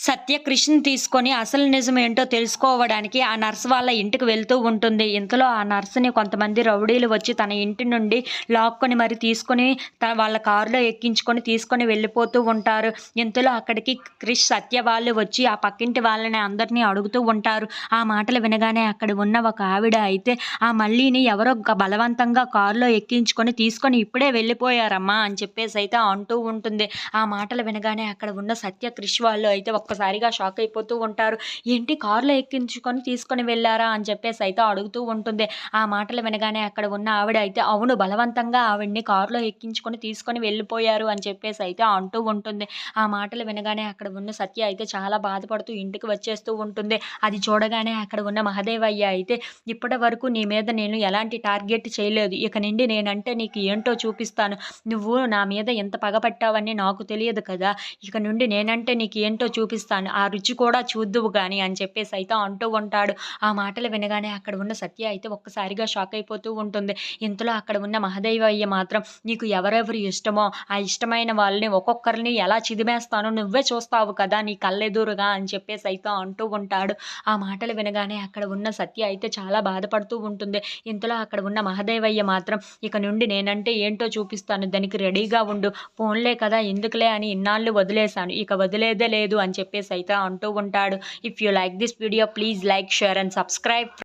సత్య కృష్ణని తీసుకొని అసలు నిజం ఏంటో తెలుసుకోవడానికి ఆ నర్స్ వాళ్ళ ఇంటికి వెళ్తూ ఉంటుంది. ఇంతలో ఆ నర్స్‌ని కొంతమంది రౌడీలు వచ్చి తన ఇంటి నుండి లాక్కొని మరి తీసుకొని వాళ్ళ కారులో ఎక్కించుకొని తీసుకొని వెళ్ళిపోతూ ఉంటారు. ఇంతలో అక్కడికి క్రిష్, సత్య వాళ్ళు వచ్చి ఆ పక్కింటి వాళ్ళని అందరిని అడుగుతూ ఉంటారు. ఆ మాటలు వినగానే అక్కడ ఉన్న ఒక ఆవిడ అయితే ఆ మల్లీని ఎవరో బలవంతంగా కారులో ఎక్కించుకొని తీసుకొని ఇప్పుడే వెళ్ళిపోయారమ్మా అని చెప్పేసైతే అంటూ ఉంటుంది. ఆ మాటలు వినగానే అక్కడ ఉన్న సత్య, క్రిష్ వాళ్ళు అయితే ఒక్కసారిగా షాక్ అయిపోతూ ఉంటారు. ఏంటి కారులో ఎక్కించుకొని తీసుకొని వెళ్లారా అని చెప్పేసైతే అడుగుతూ ఉంటుంది. ఆ మాటలు వినగానే అక్కడ ఉన్న ఆవిడ అయితే అవును, బలవంతంగా ఆవిడ్ని కారులో ఎక్కించుకొని తీసుకొని వెళ్ళిపోయారు అని చెప్పేసైతే అంటూ ఉంటుంది. ఆ మాటలు వినగానే అక్కడ ఉన్న సత్య అయితే చాలా బాధపడుతూ ఇంటికి వచ్చేస్తూ ఉంటుంది. అది చూడగానే అక్కడ ఉన్న మహదేవయ్య అయితే ఇప్పటి వరకు నీ మీద నేను ఎలాంటి టార్గెట్ చేయలేదు. ఇక నుండి నేనంటే నీకు ఏంటో చూపిస్తాను. నువ్వు నా మీద ఎంత పగపట్టావని నాకు తెలియదు కదా! ఇక నుండి నేనంటే నీకు ఏంటో చూపిస్తాను. ఆ రుచి కూడా చూద్దువు గాని అని చెప్పేసైతే అంటూ ఉంటాడు. ఆ మాటలు వినగానే అక్కడ ఉన్న సత్య అయితే ఒక్కసారిగా షాక్ అయిపోతూ ఉంటుంది. ఇంతలో అక్కడ ఉన్న మహదేవయ్య మాత్రం నీకు ఎవరెవరు ఇష్టమో ఆ ఇష్టమైన వాళ్ళని ఒక్కొక్కరిని ఎలా చిదిమేస్తానో నువ్వే చూస్తావు కదా నీ కళ్ళెదురుగా అని చెప్పేసైతే అంటూ ఉంటాడు. ఆ మాటలు వినగానే అక్కడ ఉన్న సత్య అయితే చాలా బాధపడుతూ ఉంటుంది. ఇంతలో అక్కడ ఉన్న మహదేవయ్య మాత్రం ఇక నుండి నేనంటే ఏంటో చూపిస్తాను, దానికి రెడీగా ఉండు. పోన్లే కదా ఎందుకులే అని ఇన్నాళ్ళు వదిలేశాను. ఇక వదిలేదే లేదు అని చెప్పేసైతే అంటూ ఉంటాడు. If you like this video please like, share and subscribe.